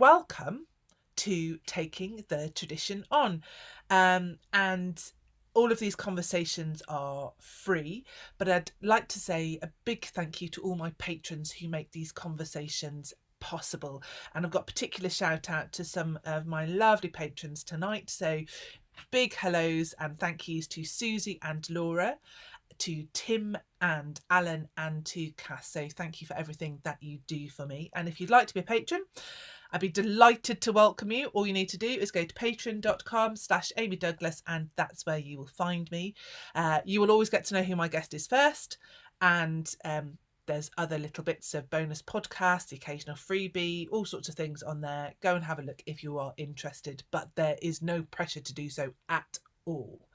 welcome to Taking the Tradition On. And all of these conversations are free, but I'd like to say a big thank you to all my patrons who make these conversations possible. And I've got a particular shout out to some of my lovely patrons tonight. So big hellos and thank yous to Susie and Laura, to Tim and Alan, and to Cass. So thank you for everything that you do for me. And if you'd like to be a patron, I'd be delighted to welcome you. All you need to do is go to patreon.com/Amy Douglas, and that's where you will find me. You will always get to know who my guest is first, and there's other little bits of bonus podcasts, the occasional freebie, all sorts of things on there. Go and have a look if you are interested, but there is no pressure to do so at all.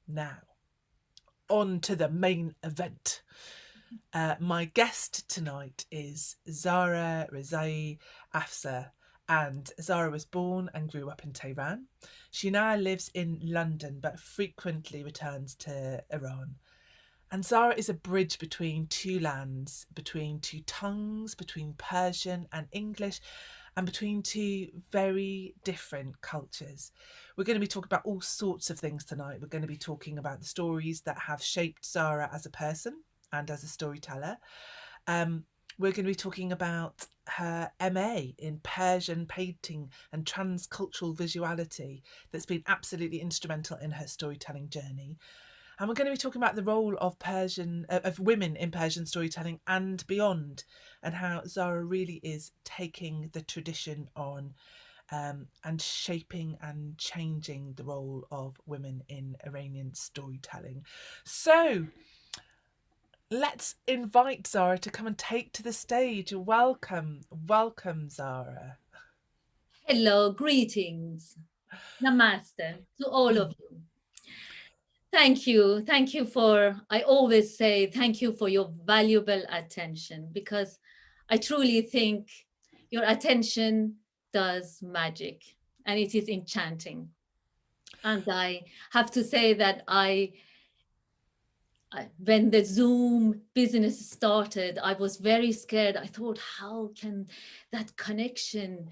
Now, on to the main event. My guest tonight is Zahra Afsah, and Zara was born and grew up in Tehran. She now lives in London but frequently returns to Iran. And Zara is a bridge between two lands, between two tongues, between Persian and English, and between two very different cultures. We're going to be talking about all sorts of things tonight. We're going to be talking about the stories that have shaped Zara as a person and as a storyteller. We're going to be talking about her MA in Persian painting and transcultural visuality that's been absolutely instrumental in her storytelling journey. And we're going to be talking about the role of women in Persian storytelling and beyond, and how Zara really is taking the tradition on and shaping and changing the role of women in Iranian storytelling. So let's invite Zara to come and take to the stage. Welcome, Zara. Hello, greetings. Namaste to all of you. Thank you. Thank you I always say thank you for your valuable attention, because I truly think your attention does magic and it is enchanting. And I have to say that when the Zoom business started, I was very scared. I thought, how can that connection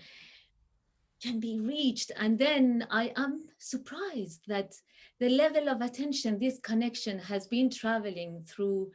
can be reached? And then I am surprised that the level of attention this connection has been traveling through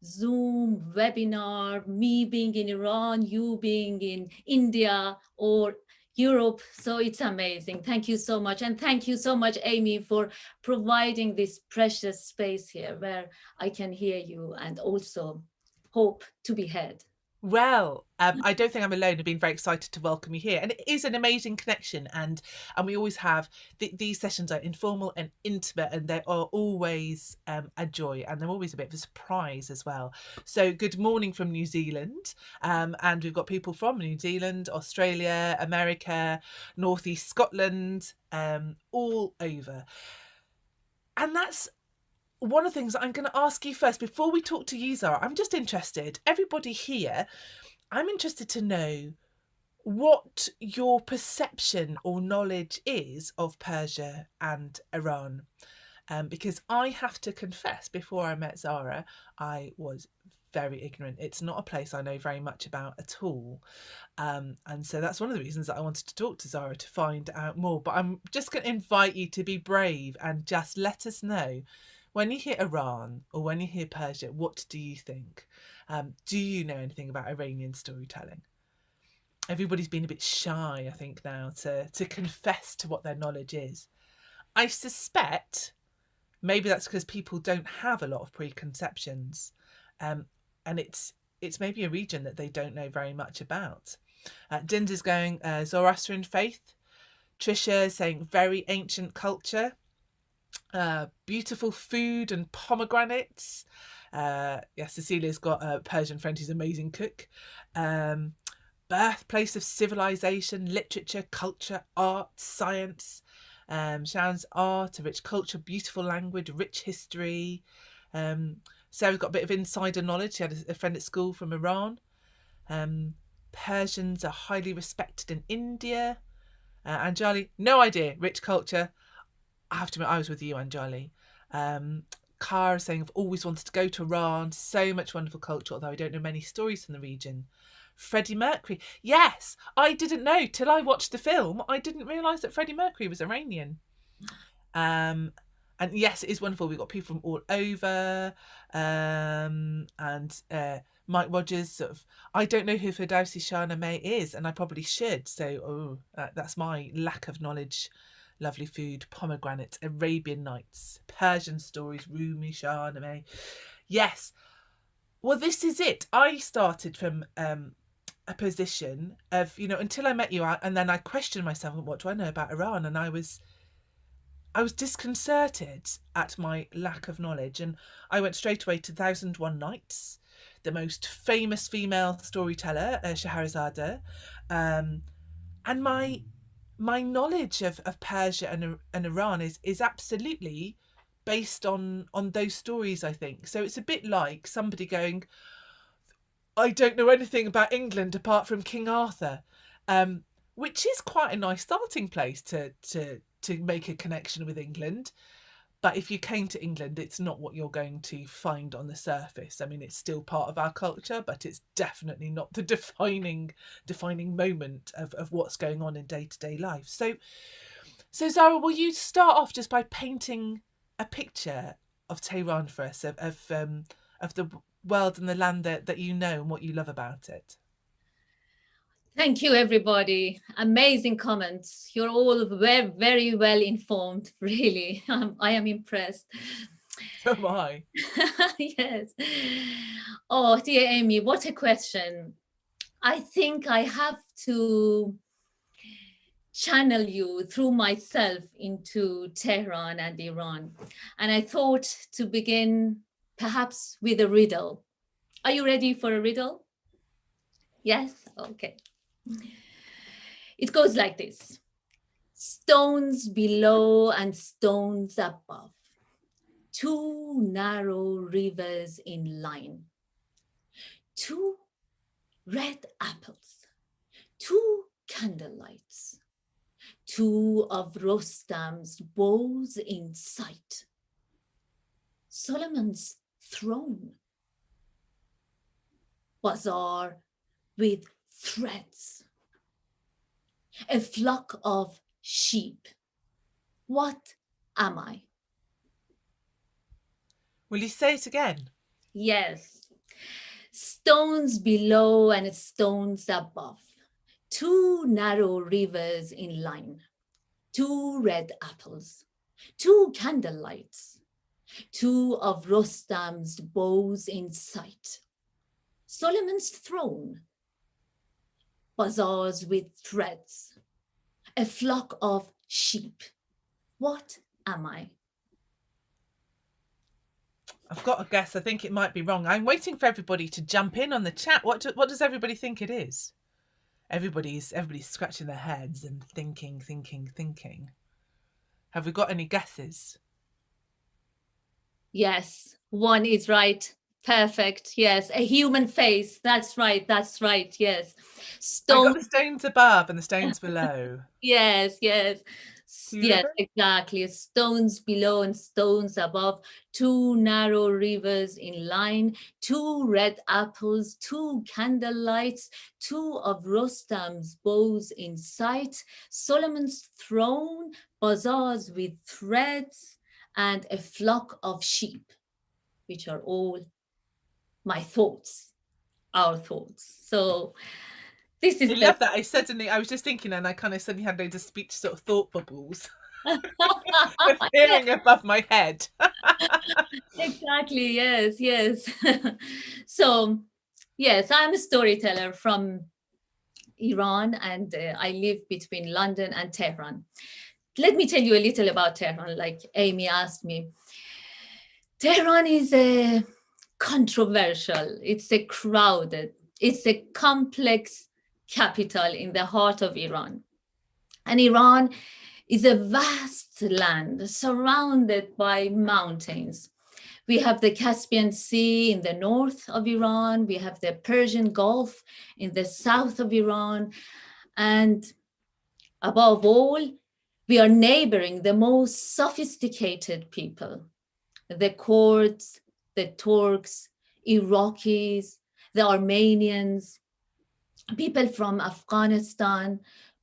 Zoom, webinar, me being in Iran, you being in India or Europe. So it's amazing. Thank you so much. And thank you so much, Amy, for providing this precious space here where I can hear you and also hope to be heard. Well, I don't think I'm alone. I've been very excited to welcome you here, and it is an amazing connection. And we always have these sessions are informal and intimate, and they are always a joy, and they're always a bit of a surprise as well. So, good morning from New Zealand, and we've got people from New Zealand, Australia, America, Northeast Scotland, all over, and that's one of the things that I'm going to ask you first before we talk to you, Zara. I'm just interested, everybody here, I'm interested to know what your perception or knowledge is of Persia and Iran. Because I have to confess, before I met Zara, I was very ignorant. It's not a place I know very much about at all. And so that's one of the reasons that I wanted to talk to Zara, to find out more. But I'm just going to invite you to be brave and just let us know, when you hear Iran or when you hear Persia, what do you think? Do you know anything about Iranian storytelling? Everybody's been a bit shy, I think, now to confess to what their knowledge is. I suspect maybe that's because people don't have a lot of preconceptions, and it's maybe a region that they don't know very much about. Dinda's going Zoroastrian faith. Trisha saying very ancient culture. Beautiful food and pomegranates. Cecilia's got a Persian friend who's an amazing cook. Birthplace of civilization, literature, culture, art, science. Sharon's art, a rich culture, beautiful language, rich history. Sarah's got a bit of insider knowledge. She had a friend at school from Iran. Persians are highly respected in India. Anjali, no idea. Rich culture. I have to admit, I was with you, Anjali. Kara saying, I've always wanted to go to Iran. So much wonderful culture, although I don't know many stories from the region. Freddie Mercury. Yes, I didn't know till I watched the film. I didn't realise that Freddie Mercury was Iranian. Um, and yes, it is wonderful. We've got people from all over, and Mike Rogers. Sort of, I don't know who Firdausi Shahnameh is, and I probably should. So, that's my lack of knowledge. Lovely food, pomegranate, Arabian Nights, Persian stories, Rumi Shahnameh. Yes. Well, this is it. I started from a position of, until I met you, and then I questioned myself, what do I know about Iran? And I was disconcerted at my lack of knowledge, and I went straight away to 1001 Nights, the most famous female storyteller, Shahrazade, and my knowledge of Persia and Iran is absolutely based on those stories, I think. So it's a bit like somebody going, I don't know anything about England apart from King Arthur, which is quite a nice starting place to make a connection with England. But if you came to England, it's not what you're going to find on the surface. I mean, it's still part of our culture, but it's definitely not the defining moment of what's going on in day-to-day life. So Zara, will you start off just by painting a picture of Tehran for us, of the world and the land that you know and what you love about it? Thank you, everybody. Amazing comments. You're all very, very well informed, really. I am impressed. So am I. Yes. Oh, dear Amy, what a question. I think I have to channel you through myself into Tehran and Iran. And I thought to begin perhaps with a riddle. Are you ready for a riddle? Yes? Okay. It goes like this. Stones below and stones above. Two narrow rivers in line. Two red apples. Two candlelights. Two of Rostam's bows in sight. Solomon's throne. Bazaar with threads. A flock of sheep. What am I? Will you say it again? Yes. Stones below and stones above. Two narrow rivers in line. Two red apples. Two candlelights. Two of Rostam's bows in sight. Solomon's throne. Bazaars with threads. A flock of sheep. What am I? I've got a guess. I think it might be wrong. I'm waiting for everybody to jump in on the chat. What does everybody think it is? Everybody's scratching their heads and thinking. Have we got any guesses? Yes, one is right. Perfect. Yes, a human face. That's right. Yes. I got Stone. the stones above and the stones below. Yes. Two Yes, rivers? exactly. Stones below and stones above. Two narrow rivers in line. Two red apples. Two candlelights. Two of Rostam's bows in sight. Solomon's throne. Bazaars with threads. And a flock of sheep, which are all my thoughts, our thoughts. So this is I love that. I was just thinking, and I kind of suddenly had loads of speech sort of thought bubbles appearing above my head. Exactly. Yes. So, yes, I'm a storyteller from Iran, and I live between London and Tehran. Let me tell you a little about Tehran, like Amy asked me. Tehran is a controversial, it's a crowded, it's a complex capital in the heart of Iran. And Iran is a vast land surrounded by mountains. We have the Caspian Sea in the north of Iran, we have the Persian Gulf in the south of Iran, and above all, we are neighboring the most sophisticated people, the Kurds, the Turks, Iraqis, the Armenians. people from Afghanistan,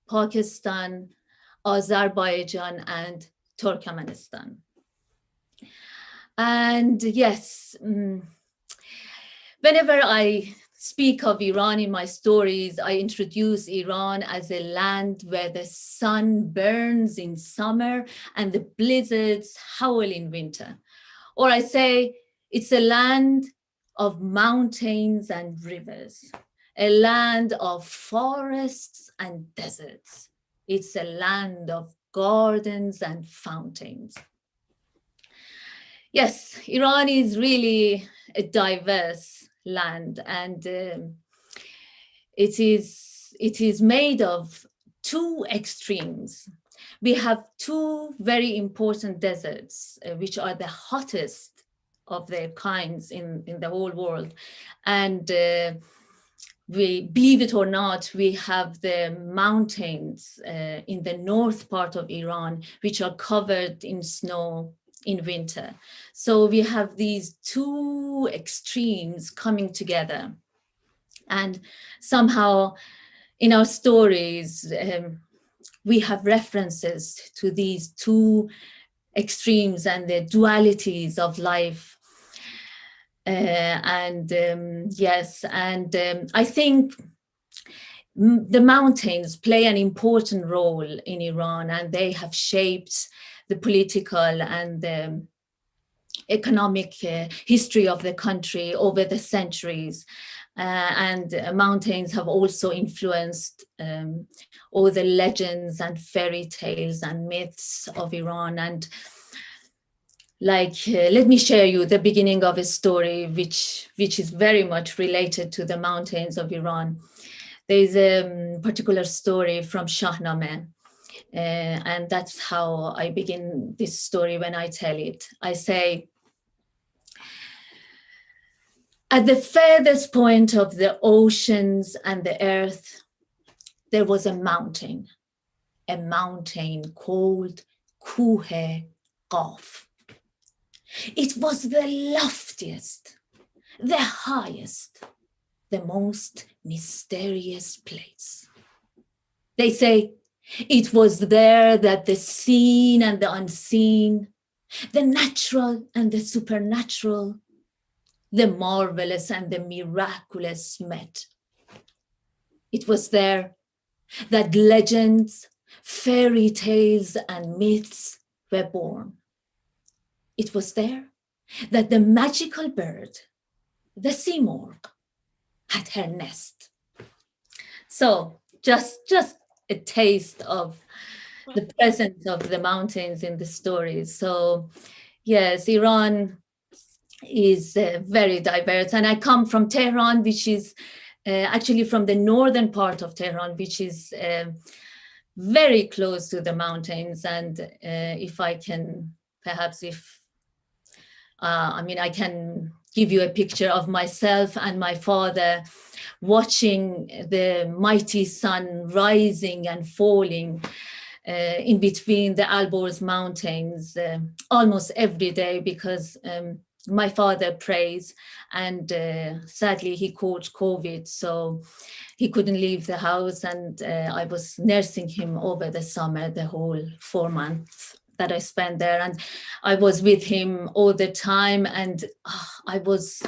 Pakistan, Azerbaijan, and Turkmenistan. And yes, whenever I speak of Iran in my stories, I introduce Iran as a land where the sun burns in summer and the blizzards howl in winter. Or I say it's a land of mountains and rivers, a land of forests and deserts. It's a land of gardens and fountains. Yes, Iran is really a diverse land, and it is made of two extremes. We have two very important deserts, which are the hottest of their kinds in the whole world. And we, believe it or not, we have the mountains in the north part of Iran, which are covered in snow in winter. So we have these two extremes coming together. And somehow in our stories, we have references to these two extremes and the dualities of life. Yes, and I think the mountains play an important role in Iran, and they have shaped the political and the economic history of the country over the centuries. Mountains have also influenced all the legends and fairy tales and myths of Iran. And let me share you the beginning of a story which is very much related to the mountains of Iran. There is a particular story from Shahnameh, and that's how I begin this story when I tell it. I say, at the furthest point of the oceans and the earth, there was a mountain called Kuhe Qaf. It was the loftiest, the highest, the most mysterious place. They say it was there that the seen and the unseen, the natural and the supernatural, the marvelous and the miraculous met. It was there that legends, fairy tales, and myths were born. It was there that the magical bird, the sea morgue, had her nest. So just a taste of the presence of the mountains in the stories. So yes, Iran is very diverse. And I come from Tehran, which is actually from the northern part of Tehran, which is very close to the mountains. And if I can, perhaps I can give you a picture of myself and my father watching the mighty sun rising and falling in between the Alborz mountains almost every day, because my father prays, and sadly he caught COVID, so he couldn't leave the house, and I was nursing him over the summer, the whole 4 months that I spent there, and I was with him all the time, and I was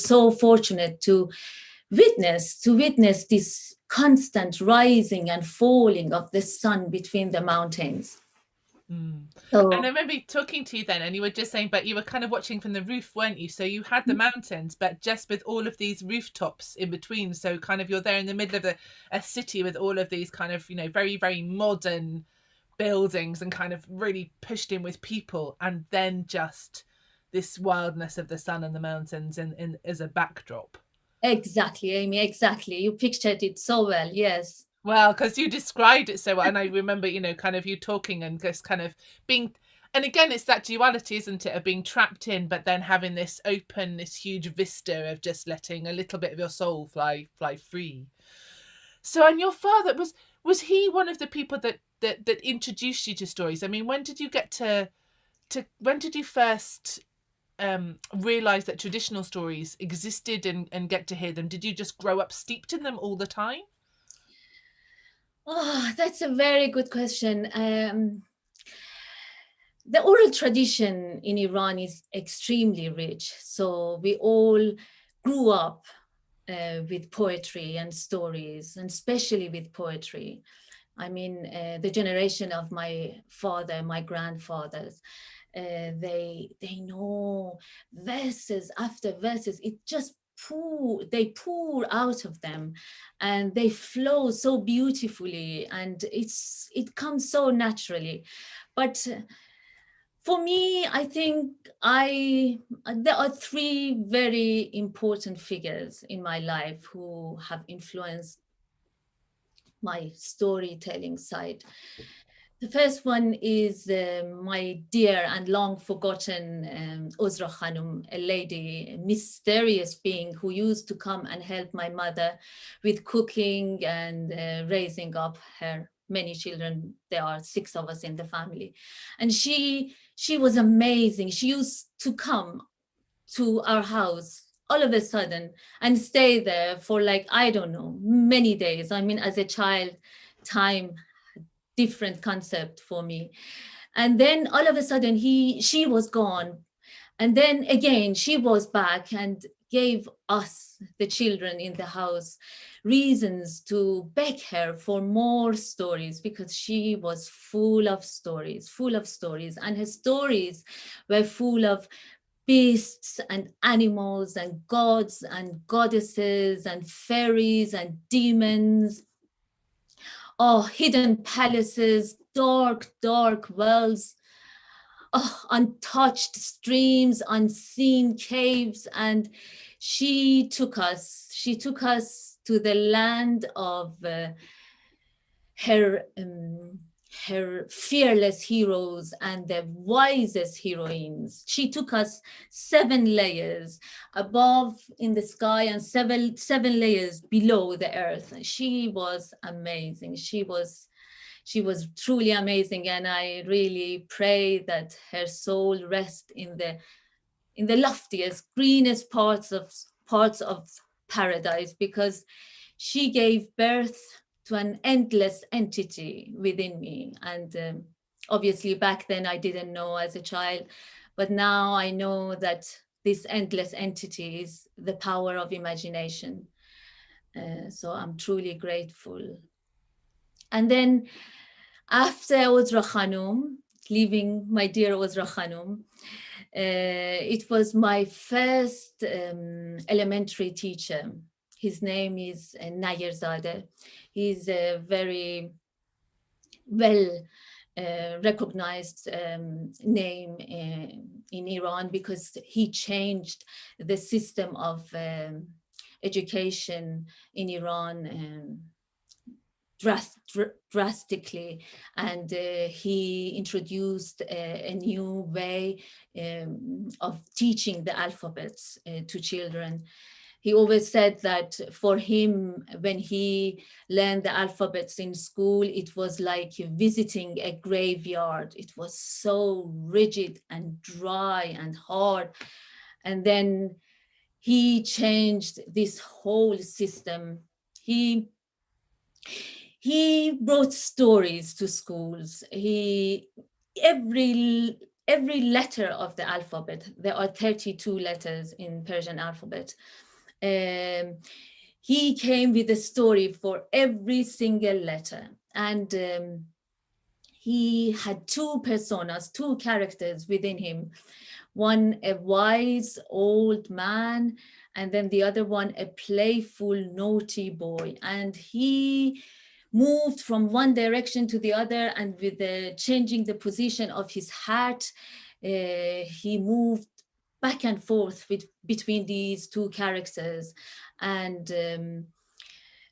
so fortunate to witness this constant rising and falling of the sun between the mountains. And I So remember talking to you then, and you were just saying, but you were kind of watching from the roof, weren't you? So you had the mountains, but just with all of these rooftops in between. So kind of you're there in the middle of a city with all of these kind of, very, very modern buildings and kind of really pushed in with people, and then just this wildness of the sun and the mountains in as a backdrop. exactly, Amy, exactly. You pictured it so well. Yes. Well, because you described it so well, and I remember, kind of you talking and just kind of being, and again, it's that duality, isn't it, of being trapped in, but then having this open, this huge vista of just letting a little bit of your soul fly free. So, and your father was he one of the people that introduced you to stories? I mean, when did you get to when did you first realize that traditional stories existed and get to hear them? Did you just grow up steeped in them all the time? Oh, that's a very good question. The oral tradition in Iran is extremely rich. So we all grew up with poetry and stories, and especially with poetry. I mean, the generation of my father, my grandfathers, they know verses after verses. It just pour out of them, and they flow so beautifully, and it comes so naturally. But for me, I think I there are three very important figures in my life who have influenced my storytelling side. The first one is my dear and long forgotten Uzra Khanum, a lady, a mysterious being who used to come and help my mother with cooking and raising up her many children. There are six of us in the family. And she was amazing. She used to come to our house all of a sudden and stay there for, like, I don't know, many days. I mean, as a child, time, different concept for me. And then all of a sudden she was gone, and then again she was back and gave us, the children in the house, reasons to beg her for more stories, because she was full of stories, and her stories were full of beasts and animals and gods and goddesses and fairies and demons. Oh, hidden palaces, dark wells, oh, untouched streams, unseen caves. And she took us to the land of her her fearless heroes and the wisest heroines. She took us 7 layers above in the sky and seven layers below the earth. She was amazing. She was truly amazing, and I really pray that her soul rest in the loftiest, greenest parts of paradise, because she gave birth to an endless entity within me. And obviously, back then I didn't know as a child, but now I know that this endless entity is the power of imagination. So I'm truly grateful. And then after Uzra Khanum, leaving my dear Uzra Khanum, it was my first elementary teacher. His name is Nayerzadeh. He's a very well recognized name in Iran, because he changed the system of education in Iran drastically, and he introduced a new way of teaching the alphabets to children. He always said that for him, when he learned the alphabets in school, it was like visiting a graveyard. It was so rigid and dry and hard. And then he changed this whole system. He brought stories to schools. Every letter of the alphabet, there are 32 letters in Persian alphabet. um, he came with a story for every single letter. And he had two personas, two characters within him. One, a wise old man, and then the other one, a playful, naughty boy. And he moved from one direction to the other, and with the changing the position of his hat, he moved back and forth between these two characters. And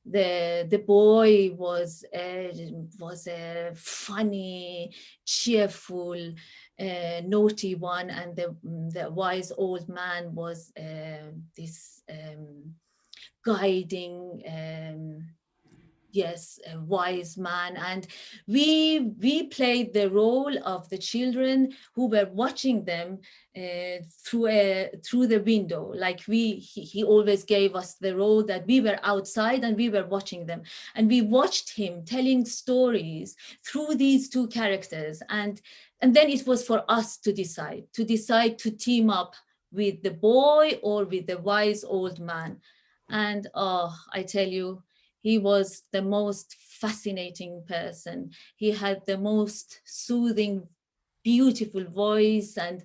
the boy was a funny, cheerful, naughty one, and the wise old man was this guiding, yes, a wise man. And we played the role of the children who were watching them through the window. Like he always gave us the role that we were outside and we were watching them, and we watched him telling stories through these two characters. And then it was for us to team up with the boy or with the wise old man. And oh, I tell you, he was the most fascinating person. He had the most soothing, beautiful voice, and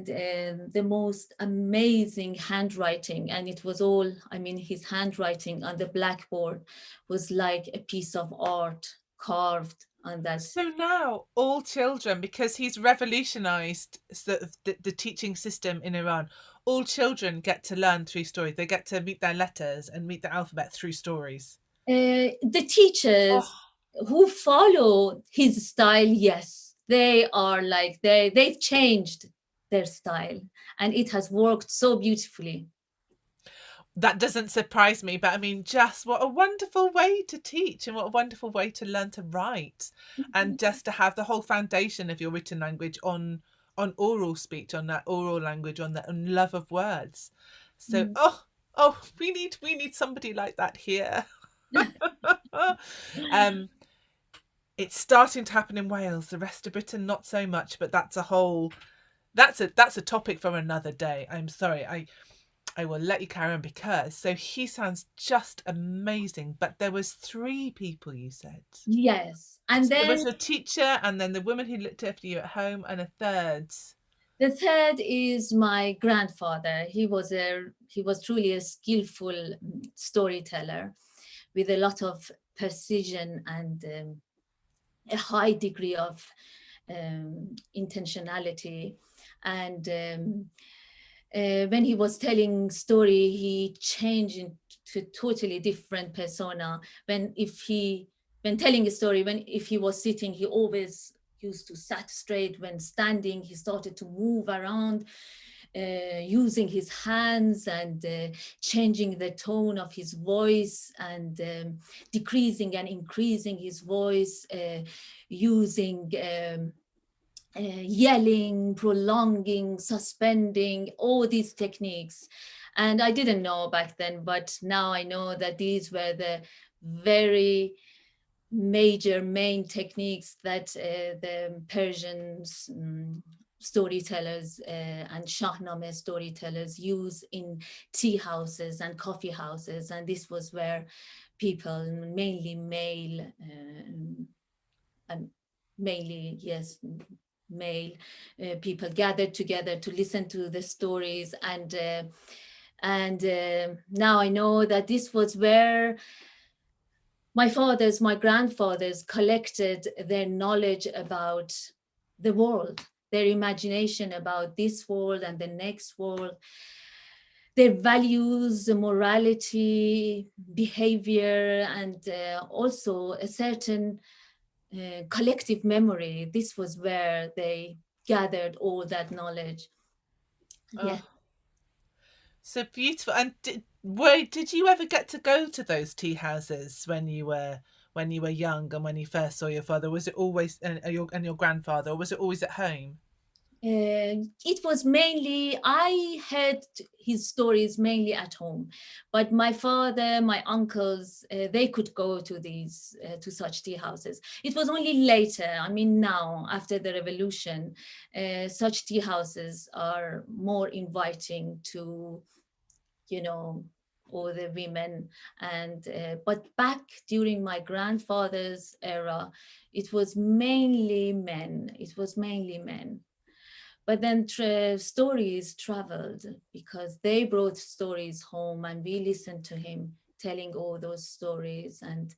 the most amazing handwriting. And it was all, I mean, his handwriting on the blackboard was like a piece of art carved on that. So now all children, because he's revolutionized sort of the teaching system in Iran, all children get to learn through stories. They get to meet their letters and meet the alphabet through stories. The teachers Oh, who follow his style, yes, they are like they've changed their style, and it has worked so beautifully. that doesn't surprise me, but I mean, just what a wonderful way to teach and what a wonderful way to learn to write, and just to have the whole foundation of your written language on oral speech, on that oral language, on that on love of words. So, Mm. oh, we need somebody like that here. um, it's starting to happen in Wales. The rest of Britain, not so much, but that's a topic for another day. I'm sorry, I will let you carry on because so he sounds just amazing. But there was three people you said. Yes, and So there then was a teacher, and then the woman who looked after you at home, and a third. the third is my grandfather. He was truly a skillful storyteller with a lot of precision and a high degree of intentionality. And when he was telling story, he changed into a totally different persona. When telling a story, when if he was sitting, he always used to sat straight. When standing, he started to move around, using his hands and changing the tone of his voice, and decreasing and increasing his voice, using yelling, prolonging, suspending, all these techniques. And I didn't know back then, but now I know that these were the very major main techniques that the Persians storytellers and Shahnameh storytellers use in tea houses and coffee houses. And this was where people, mainly male, and mainly, yes, male people gathered together to listen to the stories. And now I know that this was where my grandfathers collected their knowledge about the world, their imagination about this world and the next world, their values, morality, behavior, and also a certain collective memory. This was where they gathered all that knowledge. Yeah. Oh, so beautiful. And did you ever get to go to those tea houses when you were young and when you first saw your father? Was it always and your grandfather, or was it always at home? It was mainly, I heard his stories mainly at home, but my father, my uncles, they could go to to such tea houses. It was only later, I mean, now, after the revolution, such tea houses are more inviting to, you know, all the women. And but back during my grandfather's era, it was mainly men. It was mainly men. But then stories traveled because they brought stories home, and we listened to him telling all those stories. And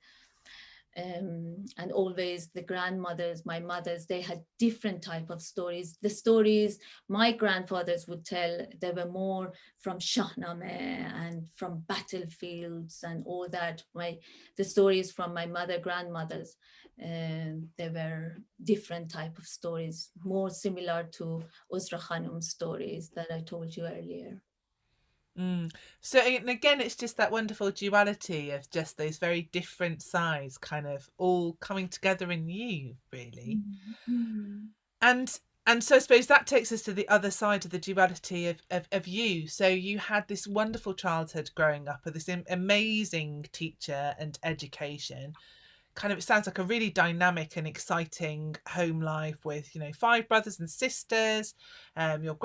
always the grandmothers, my mothers, they had different type of stories. The stories my grandfathers would tell, they were more from Shahnameh and from battlefields and all that. The stories from my grandmothers, they were different type of stories, more similar to Usra Khanum's stories that I told you earlier. Mm. So, and again, it's just that wonderful duality of just those very different sides kind of all coming together in you, really. Mm. And so I suppose that takes us to the other side of the duality of you. So you had this wonderful childhood growing up with this amazing teacher and education. Kind of, it sounds like a really dynamic and exciting home life with, you know, five brothers and sisters, your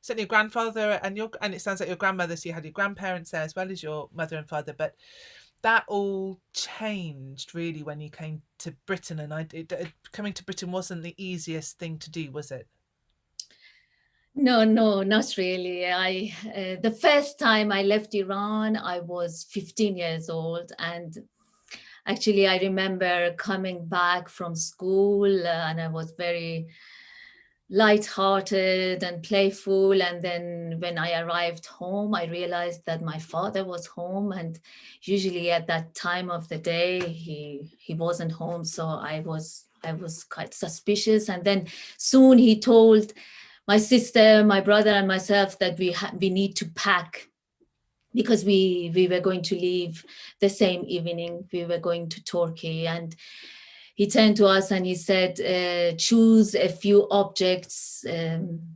certainly your grandfather and it sounds like your grandmother, so you had your grandparents there as well as your mother and father. But that all changed really when you came to Britain, and coming to Britain wasn't the easiest thing to do, was it? No, no, not really. The first time I left Iran, I was 15 years old, and actually, I remember coming back from school, and I was very light-hearted and playful. And then when I arrived home, I realized that my father was home, and usually at that time of the day, he wasn't home. So I was quite suspicious. And then soon he told my sister, my brother, and myself that we need to pack, because we were going to leave the same evening. We were going to Turkey, and he turned to us and he said, choose a few objects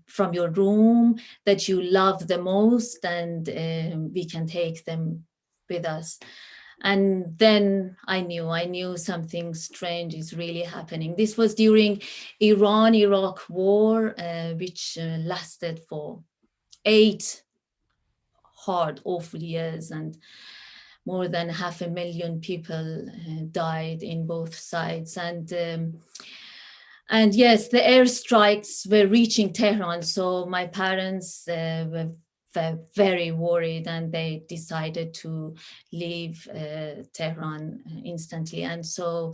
from your room that you love the most, and we can take them with us. And then I knew something strange is really happening. This was during Iran-Iraq war, which lasted for 8 hard, awful years, and more than 500,000 people died in both sides. And yes, the airstrikes were reaching Tehran. So my parents were very worried, and they decided to leave Tehran instantly. And so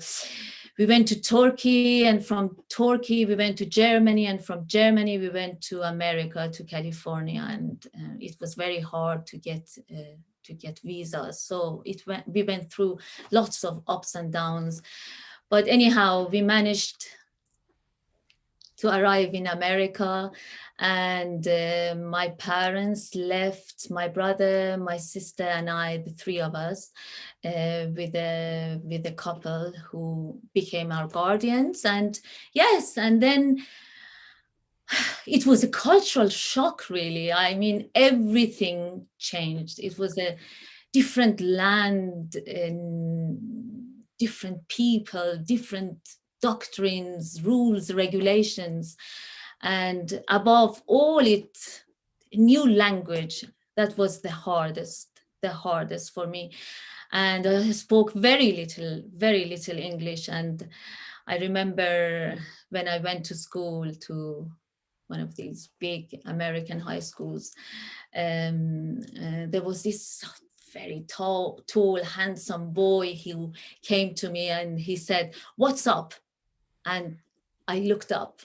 we went to Turkey, and from Turkey we went to Germany, and from Germany we went to America, to California. And it was very hard to get visas. So we went through lots of ups and downs. But anyhow, we managed to arrive in America, and my parents left my brother, my sister, and I, the three of us, with a couple who became our guardians. And yes, and then it was a cultural shock, really. I mean, everything changed. It was a different land, different people, different doctrines, rules, regulations, and above all, new language. That was the hardest for me. And I spoke very little English. And I remember when I went to school, to one of these big American high schools, there was this very tall, handsome boy who came to me and he said, "What's up?" And I looked up.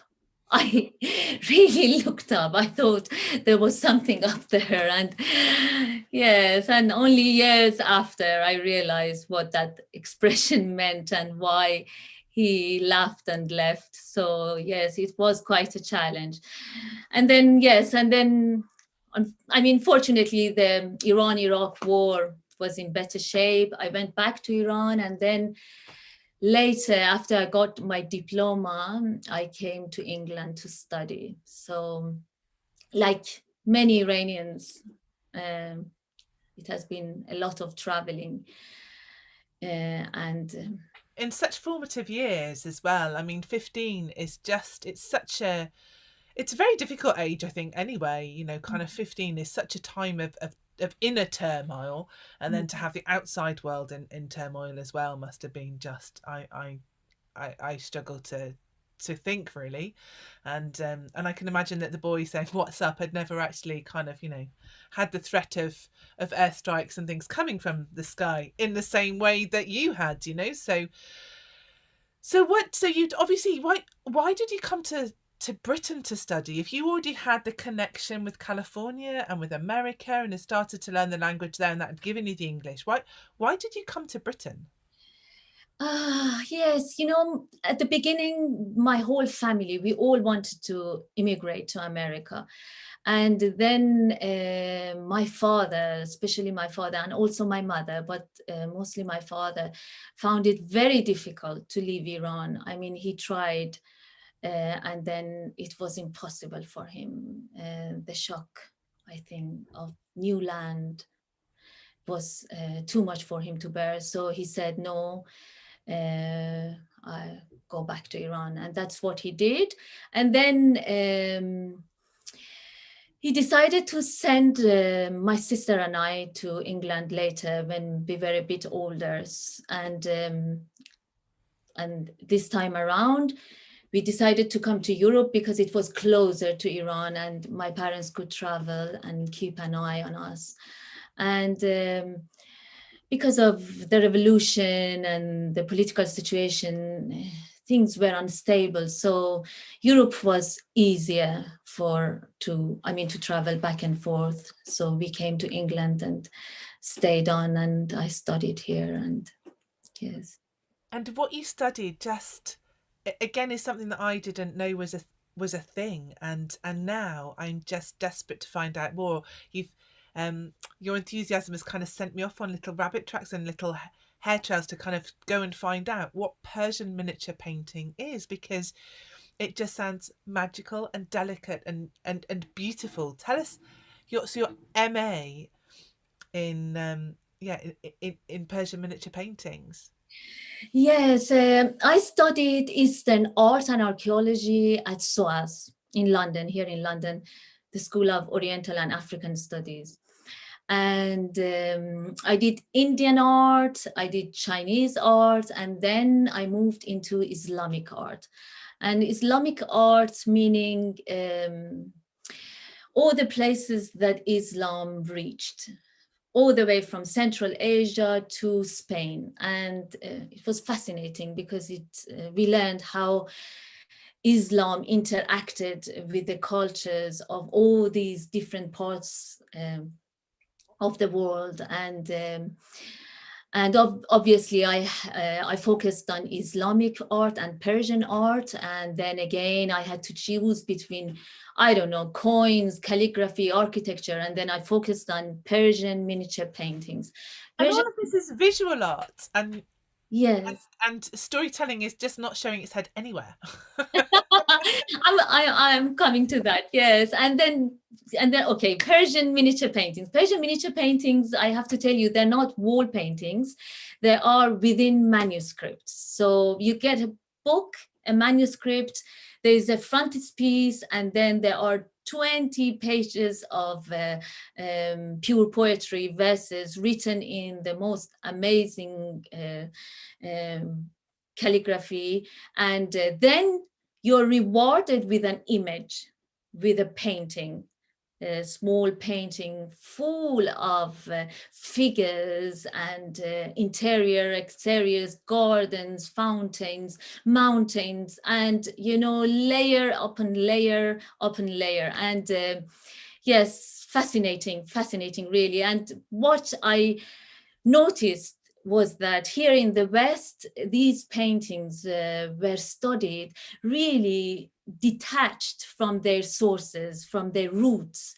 I really looked up. I thought there was something up there. And yes, and only years after I realized what that expression meant and why he laughed and left. So yes, it was quite a challenge. And then, yes, and then, I mean, fortunately, the Iran-Iraq war was in better shape. I went back to Iran, and then later, after I got my diploma, I came to England to study. So, like many Iranians, um, it has been a lot of traveling. And In such formative years as well. I mean, 15 is just, it's a very difficult age, I think, anyway. You know, kind of 15 is such a time of inner turmoil, and then to have the outside world in turmoil as well must have been just, I struggle to think really. And I can imagine that the boy saying "What's up?" had never actually kind of, you know, had the threat of airstrikes and things coming from the sky in the same way that you had, you know. So you'd obviously, why did you come to Britain to study if you already had the connection with California and with America and had started to learn the language there, and that had given you the English? Why did you come to Britain? Yes, at the beginning, my whole family, we all wanted to immigrate to America. And then my father, especially my father, and also my mother, but mostly my father, found it very difficult to leave Iran. I mean, he tried, and then it was impossible for him. The shock, I think, of new land was too much for him to bear. So he said, no, I go back to Iran. And that's what he did. And then he decided to send my sister and I to England later when we were a bit older. And this time around, we decided to come to Europe because it was closer to Iran and my parents could travel and keep an eye on us. And because of the revolution and the political situation, things were unstable. So Europe was easier to travel back and forth. So we came to England and stayed on, and I studied here. And yes. And what you studied just again is something that I didn't know was a thing, and now I'm just desperate to find out more. You've your enthusiasm has kind of sent me off on little rabbit tracks and little hair trails to kind of go and find out what Persian miniature painting is, because it just sounds magical and delicate and beautiful. Tell us your MA in in Persian miniature paintings. Yes, I studied Eastern art and archaeology at SOAS in London, here in London, the School of Oriental and African Studies. And I did Indian art, I did Chinese art, and then I moved into Islamic art. And Islamic art meaning all the places that Islam reached, all the way from Central Asia to Spain. And it was fascinating because we learned how Islam interacted with the cultures of all these different parts of the world. And obviously I focused on Islamic art and Persian art, and then again I had to choose between, I don't know, coins, calligraphy, architecture, and then I focused on Persian miniature paintings. And all Persian, of this is visual art, yes. and storytelling is just not showing its head anywhere. I'm coming to that, yes. And then okay, Persian miniature paintings. Persian miniature paintings, I have to tell you, they're not wall paintings. They are within manuscripts. So you get a book, a manuscript, there is a frontispiece, and then there are 20 pages of pure poetry, verses written in the most amazing calligraphy. And then you're rewarded with an image, with a painting, a small painting full of figures and interior, exteriors, gardens, fountains, mountains, and layer upon layer upon layer. And yes, fascinating, really. And what I noticed was that here in the West, these paintings were studied really detached from their sources, from their roots.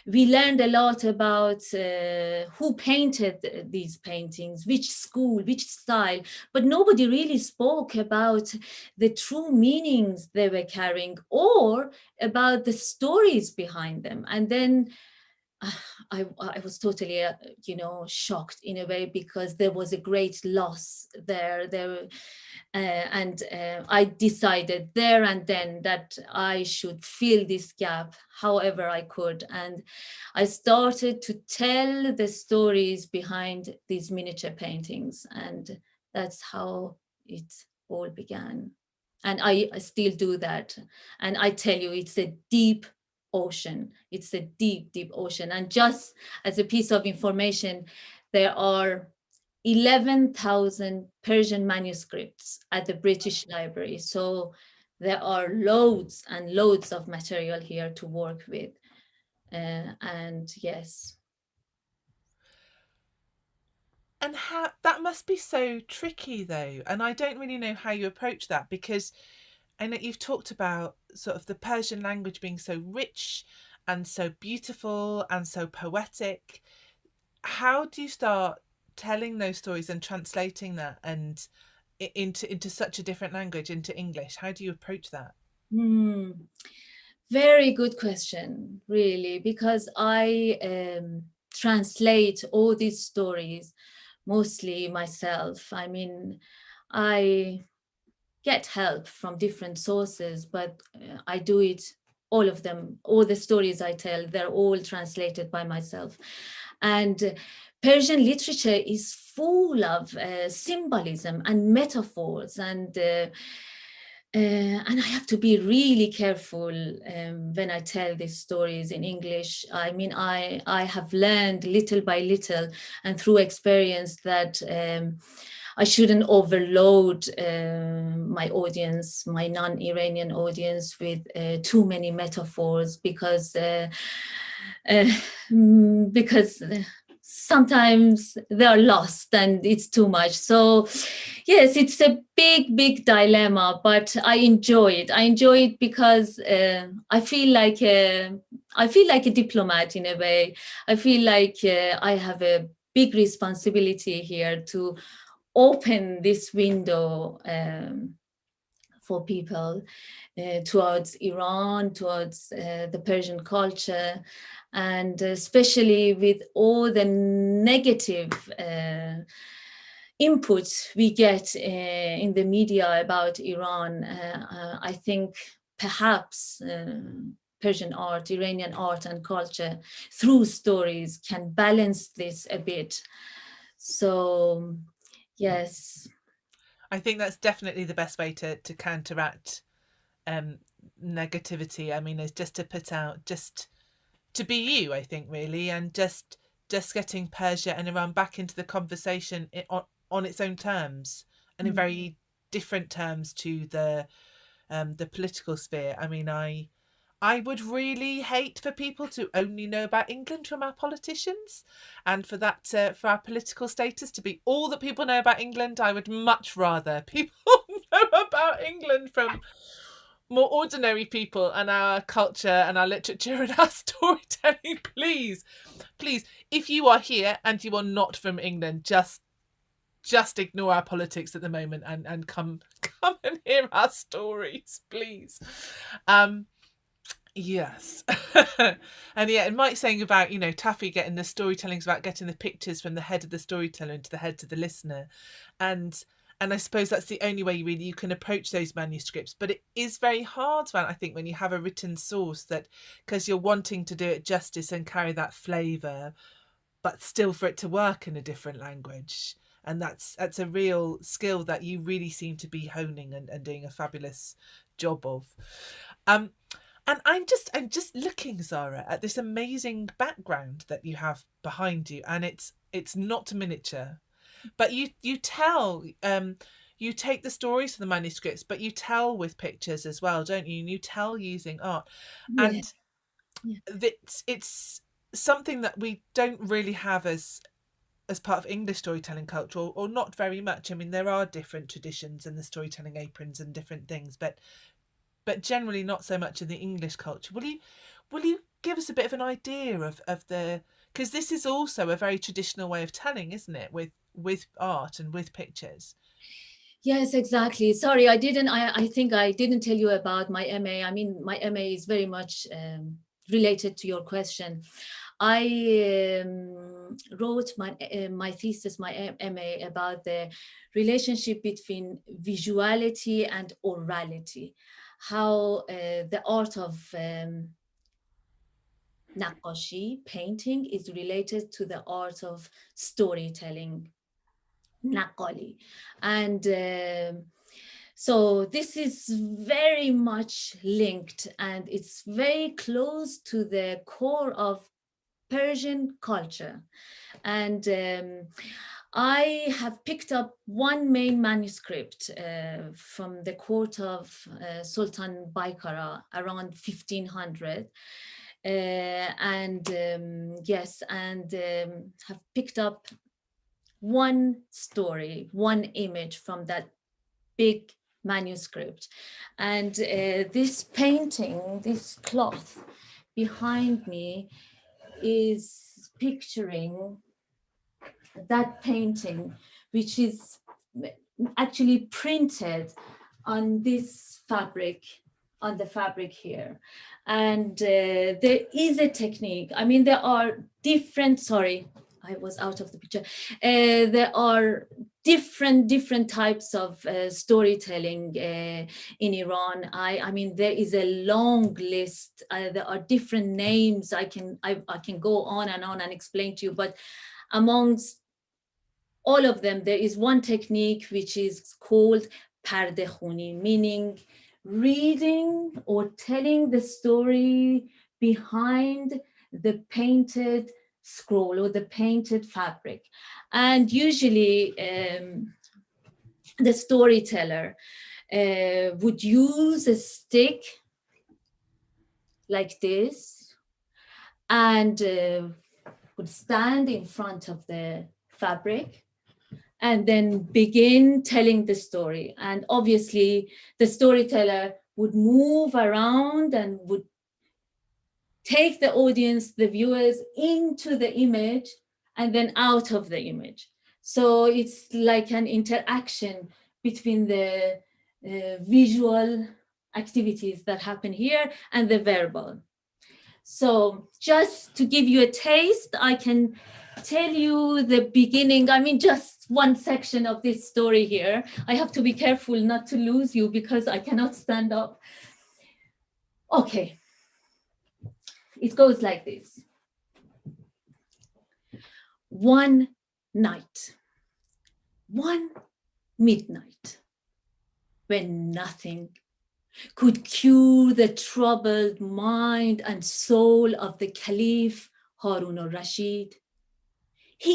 We learned a lot about who painted these paintings, which school, which style, but nobody really spoke about the true meanings they were carrying or about the stories behind them. And then I was totally, shocked in a way, because there was a great loss there. And I decided there and then that I should fill this gap however I could. And I started to tell the stories behind these miniature paintings, and that's how it all began. And I still do that. And I tell you, it's a deep ocean. It's a deep ocean. And just as a piece of information, there are 11,000 Persian manuscripts at the British Library. So there are loads and loads of material here to work with. And yes. And how that must be so tricky though. And I don't really know how you approach that, because I know you've talked about sort of the Persian language being so rich and so beautiful and so poetic. How do you start telling those stories and translating that and into such a different language, into English? How do you approach that? Hmm. Very good question, really, because I translate all these stories mostly myself. I mean, I get help from different sources, but I do it, all of them, all the stories I tell, they're all translated by myself. And Persian literature is full of symbolism and metaphors, and I have to be really careful when I tell these stories in English. I mean, I have learned little by little and through experience that I shouldn't overload my audience, my non-Iranian audience, with too many metaphors, uh, because sometimes they are lost and it's too much. So yes, it's a big dilemma, but I enjoy it. I enjoy it because I feel like a diplomat in a way. I feel like I have a big responsibility here to open this window for people towards Iran, towards the Persian culture, and especially with all the negative input we get in the media about Iran. I think perhaps Persian art, Iranian art and culture through stories can balance this a bit. So, yes. I think that's definitely the best way to counteract um, negativity. I mean, is just to put out, just to be you, I think, really, and just getting Persia and Iran back into the conversation on its own terms, and in Mm. very different terms to the political sphere. I mean, I would really hate for people to only know about England from our politicians, and for that for our political status to be all that people know about England. I would much rather people know about England from more ordinary people and our culture and our literature and our storytelling. Please, please, if you are here and you are not from England, just ignore our politics at the moment and come and hear our stories, please. Um, Yes. And yeah, and Mike saying about, Taffy getting the storytelling's about getting the pictures from the head of the storyteller into the heads of the listener. And and I suppose that's the only way really you can approach those manuscripts. But it is very hard, man, I think, when you have a written source, that because you're wanting to do it justice and carry that flavour, but still for it to work in a different language. And that's a real skill that you really seem to be honing and doing a fabulous job of. Um, and I'm just looking, Zara, at this amazing background that you have behind you, and it's not miniature, but you take the stories of the manuscripts, but you tell with pictures as well, don't you? And you tell using art, Yeah, and yeah. it's something that we don't really have as part of English storytelling culture, or not very much. I mean, there are different traditions and the storytelling aprons and different things, but generally not so much in the English culture. Will you give us a bit of an idea of the, because this is also a very traditional way of telling, isn't it, with art and with pictures? Yes, exactly. Sorry, I think I didn't tell you about my MA. I mean, my MA is very much related to your question. I wrote my thesis, my MA, about the relationship between visuality and orality, how the art of naqashi, painting, is related to the art of storytelling, naqali. And so this is very much linked, and it's very close to the core of Persian culture. And I have picked up one main manuscript from the court of Sultan Baikara around 1500. And yes, and have picked up one story, one image from that big manuscript. And this painting, this cloth behind me is picturing that painting, which is actually printed on this fabric, on the fabric here. And there is a technique. I mean, there are different, sorry, I was out of the picture. There are different types of storytelling in Iran. I mean, there is a long list. There are different names. I can go on and explain to you, but amongst all of them, there is one technique which is called parde khuni, meaning reading or telling the story behind the painted scroll or the painted fabric. And usually the storyteller would use a stick like this and would stand in front of the fabric and then begin telling the story. And obviously, the storyteller would move around and would take the audience, the viewers, into the image and then out of the image. So it's like an interaction between the visual activities that happen here and the verbal. So just to give you a taste, I can tell you the beginning. I mean, just one section of this story here. I have to be careful not to lose you because I cannot stand up. Okay, it goes like this. One night, one midnight, when nothing could cure the troubled mind and soul of the Caliph Harun al-Rashid. He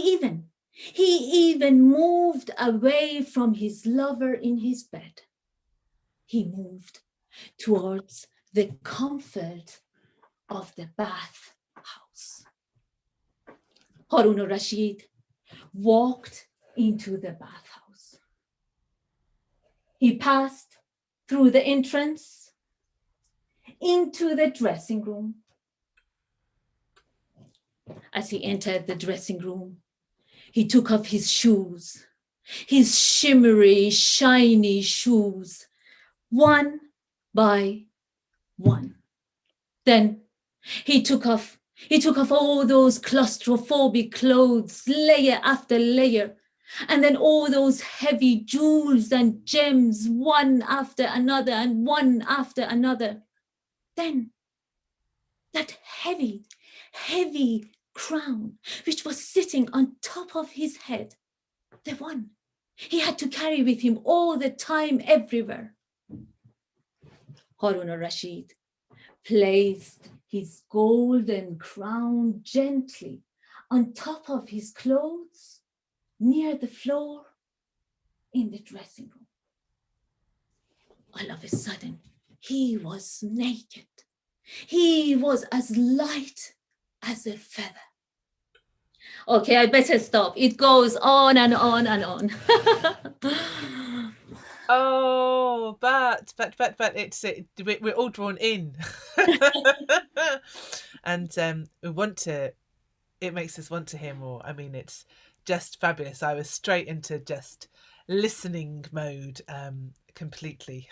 even moved away from his lover in his bed. He moved towards the comfort of the bath house. Harun al-Rashid walked into the bathhouse. He passed through the entrance into the dressing room. As he entered the dressing room, he took off his shoes, his shimmery, shiny shoes, one by one. Then he took off all those claustrophobic clothes, layer after layer, and then all those heavy jewels and gems, one after another and one after another. Then that heavy crown, which was sitting on top of his head, the one he had to carry with him all the time, everywhere. Harun al-Rashid placed his golden crown gently on top of his clothes near the floor in the dressing room. All of a sudden, he was naked. He was as light as a feather. Okay, I better stop. It goes on and on and on. Oh, but we're all drawn in, and we want to. It makes us want to hear more. I mean, it's just fabulous. I was straight into just listening mode, completely.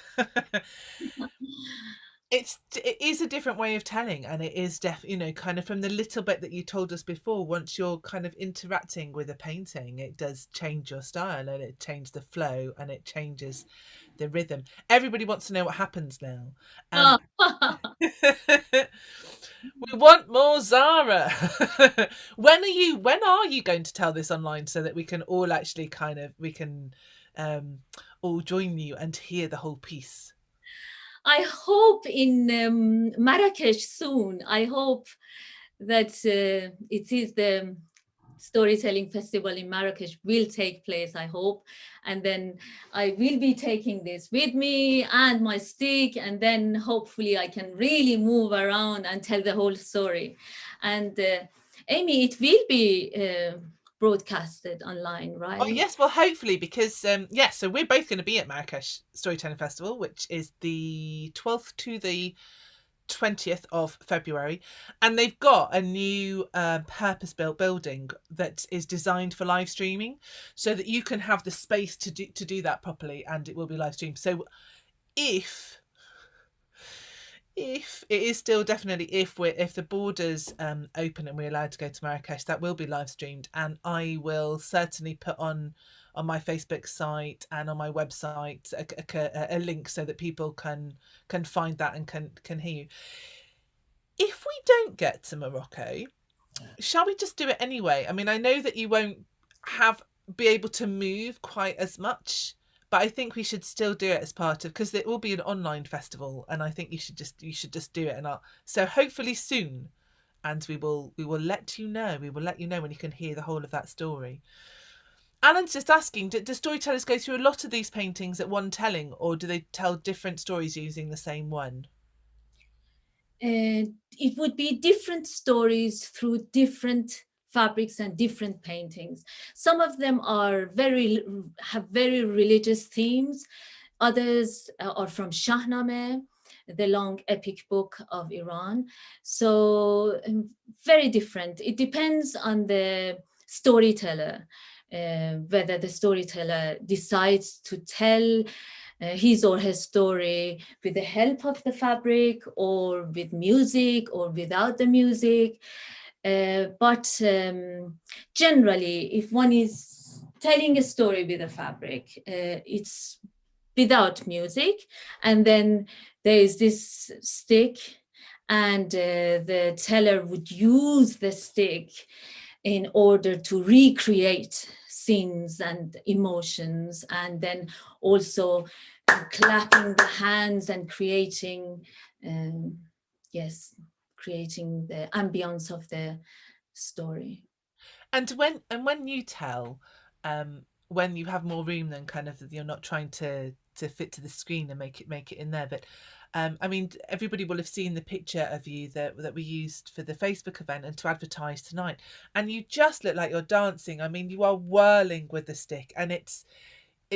It is a different way of telling, and it is kind of from the little bit that you told us before. Once you're kind of interacting with a painting, it does change your style, and it changes the flow, and it changes the rhythm. Everybody wants to know what happens now. We want more Zara. When are you going to tell this online so that we can all actually all join you and hear the whole piece? I hope in Marrakesh soon. I hope that it is the storytelling festival in Marrakesh will take place, I hope. And then I will be taking this with me and my stick, and then hopefully I can really move around and tell the whole story. And Amy, it will be broadcasted online, Oh right? yes, well hopefully because so we're both going to be at Marrakesh Storytelling Festival, which is the 12th to the 20th of February, and they've got a new purpose-built building that is designed for live streaming, so that you can have the space to do that properly, and it will be live streamed. So if if it is still definitely if the borders open and we're allowed to go to Marrakesh, that will be live streamed, and I will certainly put on my Facebook site and on my website a link so that people can find that and can hear you. If we don't get to Morocco, shall we just do it anyway? I mean, I know that you won't have be able to move quite as much, but I think we should still do it as part of, because it will be an online festival, and I think you should just do it. And so hopefully soon, and we will let you know. We will let you know when you can hear the whole of that story. Alan's just asking, do storytellers go through a lot of these paintings at one telling, or do they tell different stories using the same one? And it would be different stories through different fabrics and different paintings. Some of them are have very religious themes. Others are from Shahnameh, the long epic book of Iran. So very different. It depends on the storyteller, whether the storyteller decides to tell his or her story with the help of the fabric, or with music, or without the music. But generally, if one is telling a story with a fabric, it's without music. And then there is this stick, and the teller would use the stick in order to recreate scenes and emotions, and then also clapping the hands and creating, um, yes, creating the ambience of the story. And when you tell, when you have more room than kind of you're not trying to fit to the screen and make it in there, but I mean everybody will have seen the picture of you that we used for the Facebook event and to advertise tonight, and you just look like you're dancing. I mean you are whirling with the stick, and it's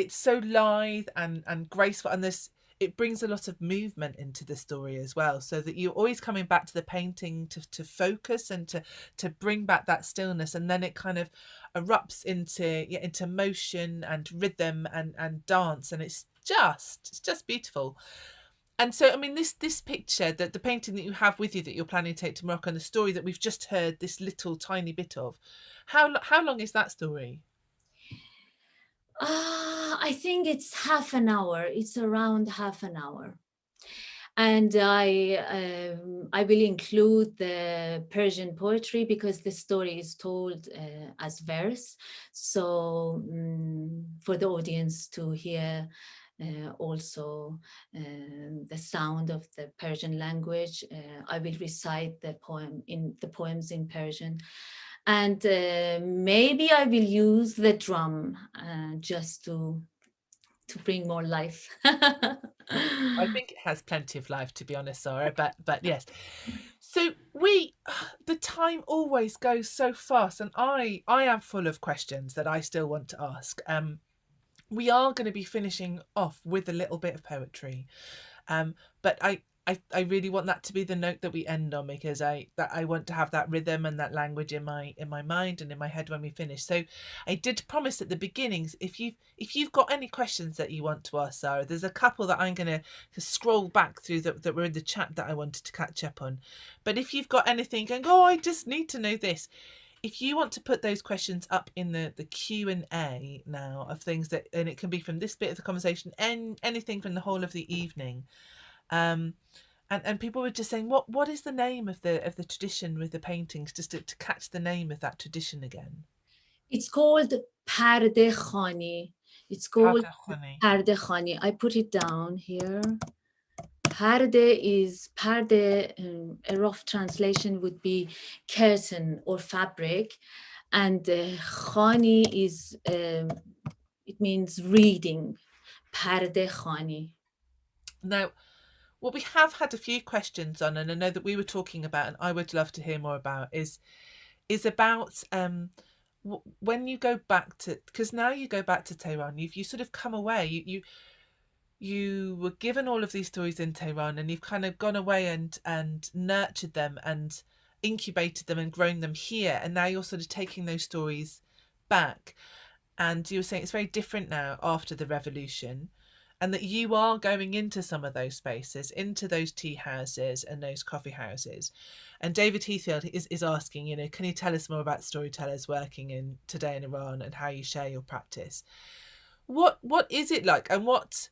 so lithe and graceful, and this it brings a lot of movement into the story as well, so that you're always coming back to the painting to focus and to bring back that stillness, and then it kind of erupts into motion and rhythm and dance, and it's just beautiful. And so I mean this picture, the painting that you have with you that you're planning to take to Morocco, and the story that we've just heard this little tiny bit of, how long is that story? I think it's half an hour. It's around half an hour. And I will include the Persian poetry because the story is told as verse. So for the audience to hear also the sound of the Persian language, I will recite the poems in Persian, and maybe I will use the drum just to bring more life. I think it has plenty of life, to be honest, Zara. But yes. So we, the time always goes so fast, and I am full of questions that I still want to ask. We are going to be finishing off with a little bit of poetry, but I really want that to be the note that we end on, because I want to have that rhythm and that language in my mind and in my head when we finish. So I did promise at the beginnings, if you've got any questions that you want to ask Sarah, there's a couple that I'm going to scroll back through that were in the chat that I wanted to catch up on. But if you've got anything going, oh, I just need to know this, if you want to put those questions up in the Q&A now of things that, and it can be from this bit of the conversation and anything from the whole of the evening. um and people were just saying, what is the name of the tradition with the paintings, just to catch the name of that tradition again. It's called Parde Khani. It's called Pardon, honey. Parde Khani. I put it down here. Parde is Parde. A rough translation would be curtain or fabric, and Khani is it means reading. Parde Khani. Now, what we have had a few questions on, and I know that we were talking about, and I would love to hear more about, is about when you go back to, because now you go back to Tehran, you sort of come away. You were given all of these stories in Tehran, and you've kind of gone away and nurtured them and incubated them and grown them here, and now you're sort of taking those stories back. And you were saying it's very different now after the revolution, and that you are going into some of those spaces, into those tea houses and those coffee houses. And David Heathfield is asking, can you tell us more about storytellers working in today in Iran and how you share your practice? What is it like, and what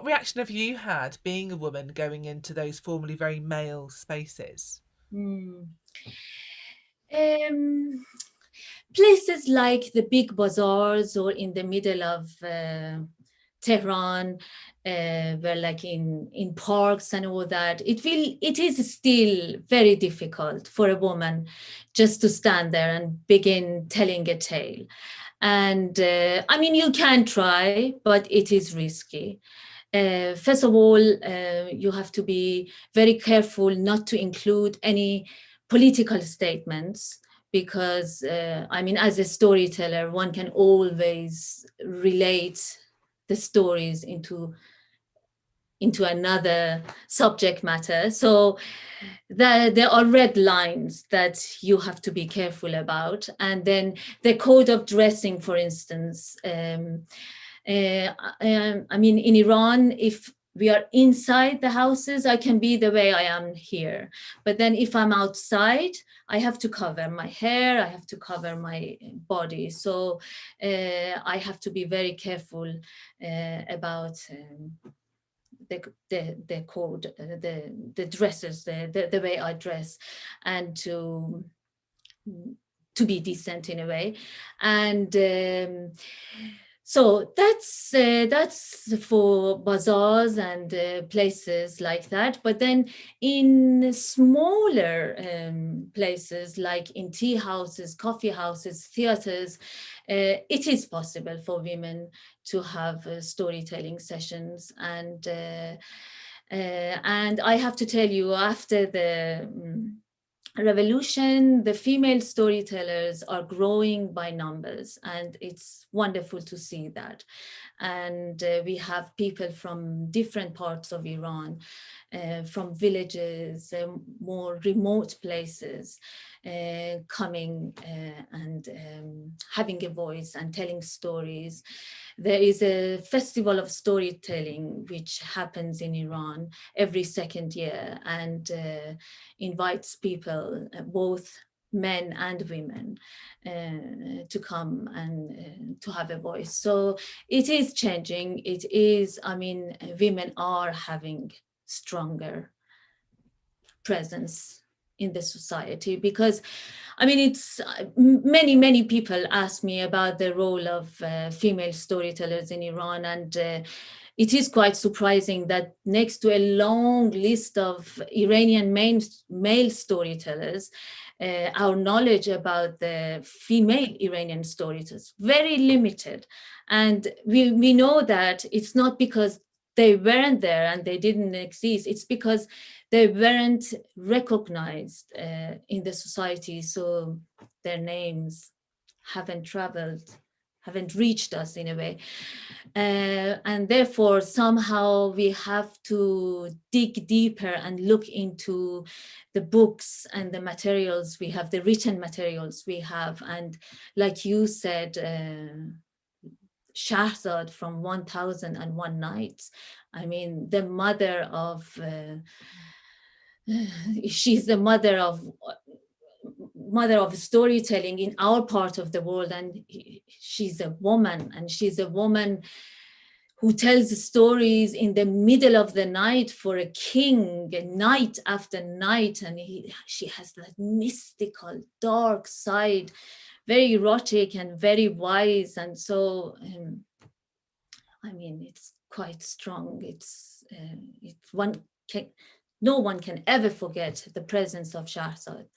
reaction have you had being a woman going into those formerly very male spaces? Hmm. Um, Places like the big bazaars or in the middle of Tehran, where like in parks and all that, it is still very difficult for a woman just to stand there and begin telling a tale. And I mean, you can try, but it is risky. First of all, you have to be very careful not to include any political statements, because I mean, as a storyteller, one can always relate the stories into another subject matter. So there are red lines that you have to be careful about. And then the code of dressing, for instance. I mean, in Iran, if we are inside the houses, I can be the way I am here. But then if I'm outside, I have to cover my hair, I have to cover my body. So I have to be very careful about the code, the dresses, the way I dress, and to be decent in a way. And so that's for bazaars and places like that. But then in smaller places, like in tea houses, coffee houses, theaters, it is possible for women to have storytelling sessions. And I have to tell you, after the revolution, the female storytellers are growing by numbers, and it's wonderful to see that. And we have people from different parts of Iran, from villages, more remote places, coming and having a voice and telling stories. There is a festival of storytelling which happens in Iran every second year, and invites people, both men and women, to come and to have a voice. So it is changing. It is, I mean, women are having stronger presence in the society, because I mean, it's many people ask me about the role of female storytellers in Iran, and it is quite surprising that next to a long list of Iranian male storytellers, our knowledge about the female Iranian storytellers very limited. And we know that it's not because they weren't there and they didn't exist, it's because they weren't recognized in the society, so their names haven't traveled, haven't reached us in a way. And therefore, somehow we have to dig deeper and look into the books and the materials we have, the written materials we have. And like you said, Shahrazad from 1001 Nights. I mean, the mother of, she's the mother of storytelling in our part of the world. And she's a woman, and she's a woman who tells stories in the middle of the night for a king, night after night. And she has that mystical, dark side, very erotic and very wise. And so, I mean, it's quite strong. It's no one can ever forget the presence of Shahrazad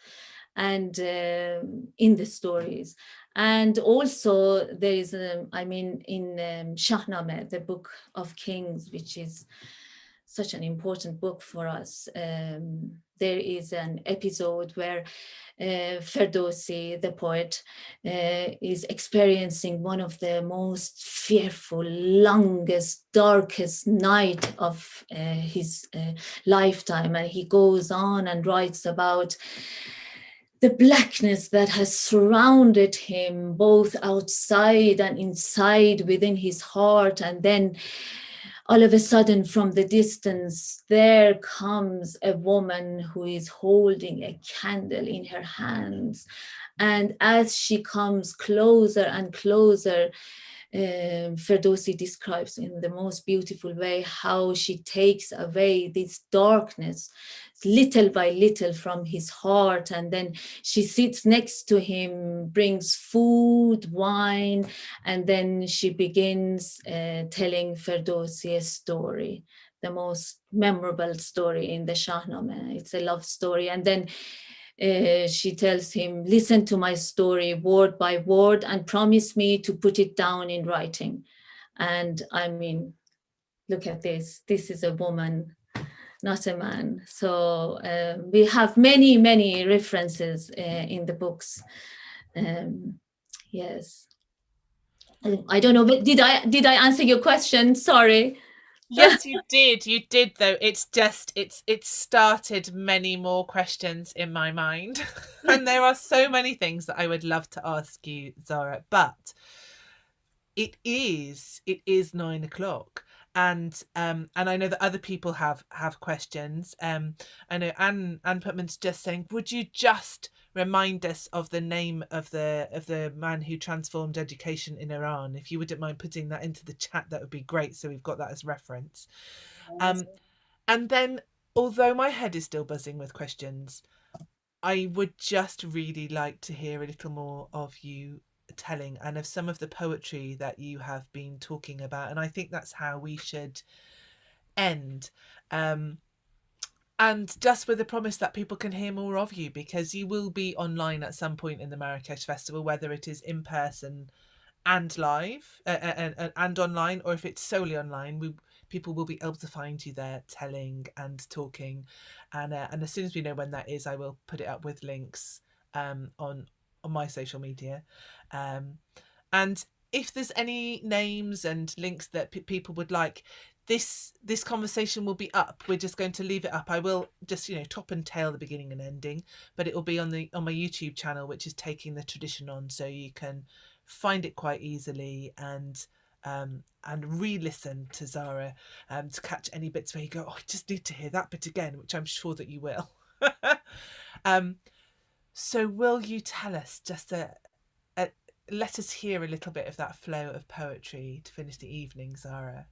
and in the stories. And also there is, I mean, in Shahnameh, the Book of Kings, which is such an important book for us. There is an episode where Ferdowsi, the poet, is experiencing one of the most fearful, longest, darkest night of his lifetime. And he goes on and writes about the blackness that has surrounded him, both outside and inside within his heart. And then all of a sudden, from the distance, there comes a woman who is holding a candle in her hands. And as she comes closer and closer, Ferdowsi describes in the most beautiful way how she takes away this darkness little by little from his heart. And then she sits next to him, brings food, wine, and then she begins telling Ferdowsi a story, the most memorable story in the Shahnameh. It's a love story. And then she tells him, listen to my story word by word and promise me to put it down in writing. And I mean, look at this. This is a woman, not a man. So we have many, many references in the books. Yes. I don't know. Did I answer your question? Sorry. Yes, you did. You did, though. It's just it's started many more questions in my mind. And there are so many things that I would love to ask you, Zara, but it is 9 o'clock. And I know that other people have questions. I know Anne Putman's just saying, would you just remind us of the name of the man who transformed education in Iran? If you wouldn't mind putting that into the chat, that would be great, so we've got that as reference. Um, and then, although my head is still buzzing with questions, I would just really like to hear a little more of you telling and of some of the poetry that you have been talking about. And I think that's how we should end. And just with the promise that people can hear more of you, because you will be online at some point in the Marrakesh Festival, whether it is in person and live and online, or if it's solely online, people will be able to find you there telling and talking. And as soon as we know when that is, I will put it up with links on my social media. And if there's any names and links that people would like, this conversation will be up. We're just going to leave it up. I will just top and tail the beginning and ending, but it will be on my YouTube channel, which is Taking the Tradition On, so you can find it quite easily and re-listen to Zara to catch any bits where you go, oh, I just need to hear that bit again, which I'm sure that you will. So will you tell us just let us hear a little bit of that flow of poetry to finish the evening, Zara?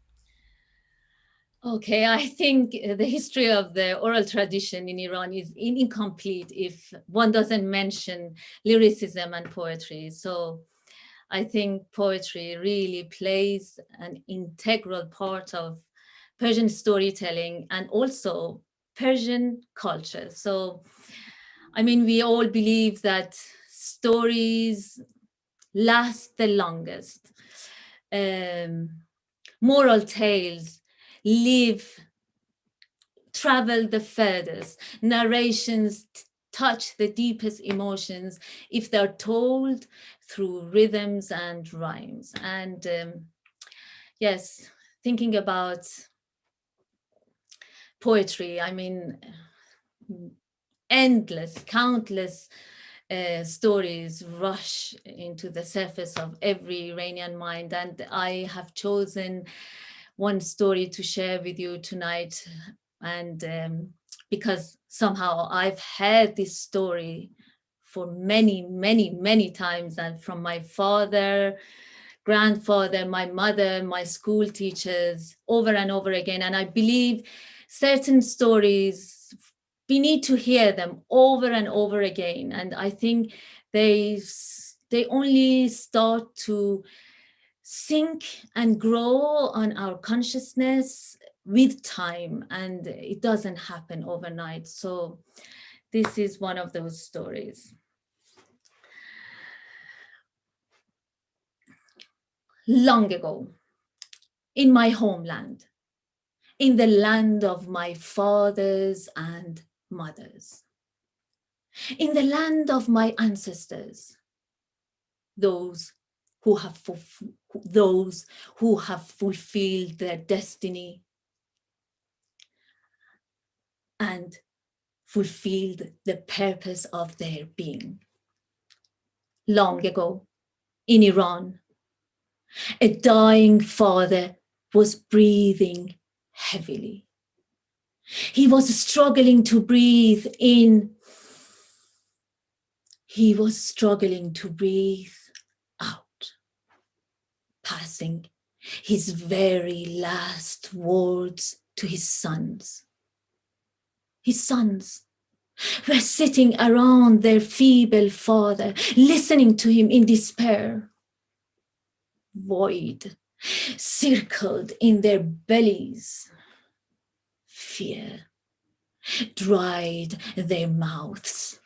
Okay, I think the history of the oral tradition in Iran is incomplete if one doesn't mention lyricism and poetry. So I think poetry really plays an integral part of Persian storytelling and also Persian culture. So, I mean, we all believe that stories last the longest. Moral tales live, travel the furthest. Narrations touch the deepest emotions if they're told through rhythms and rhymes. And yes, thinking about poetry, I mean, endless, countless stories rush into the surface of every Iranian mind. And I have chosen one story to share with you tonight. And because somehow I've heard this story for many, many, many times, and from my father, grandfather, my mother, my school teachers, over and over again. And I believe certain stories, we need to hear them over and over again. And I think they only start to sink and grow on our consciousness with time, and it doesn't happen overnight. So this is one of those stories. Long ago, in my homeland, in the land of my fathers and mothers, in the land of my ancestors, those who have fulfilled their destiny and fulfilled the purpose of their being. Long ago, in Iran, a dying father was breathing heavily. He was struggling to breathe in. He was struggling to breathe out, passing his very last words to his sons. His sons were sitting around their feeble father, listening to him in despair. Void circled in their bellies. Fear dried their mouths.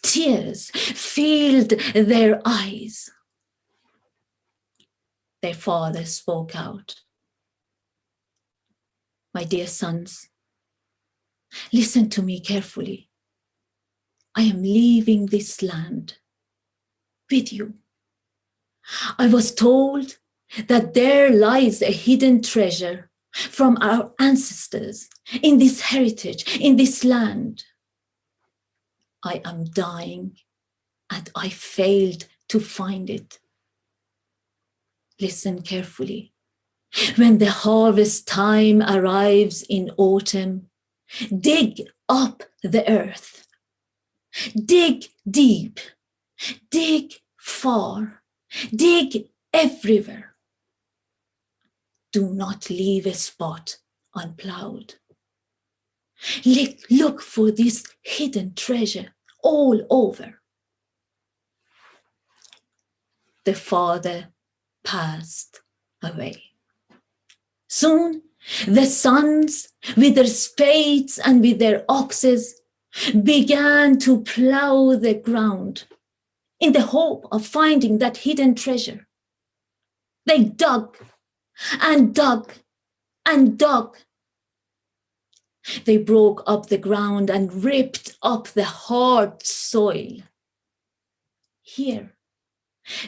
Tears filled their eyes. Their father spoke out. My dear sons, listen to me carefully. I am leaving this land with you. I was told that there lies a hidden treasure from our ancestors in this heritage, in this land. I am dying and I failed to find it. Listen carefully. When the harvest time arrives in autumn, dig up the earth. Dig deep. Dig far. Dig everywhere. Do not leave a spot unplowed. Look for this hidden treasure all over. The father passed away. Soon the sons, with their spades and with their axes, began to plow the ground in the hope of finding that hidden treasure. They dug and dug and dug. They broke up the ground and ripped up the hard soil. Here,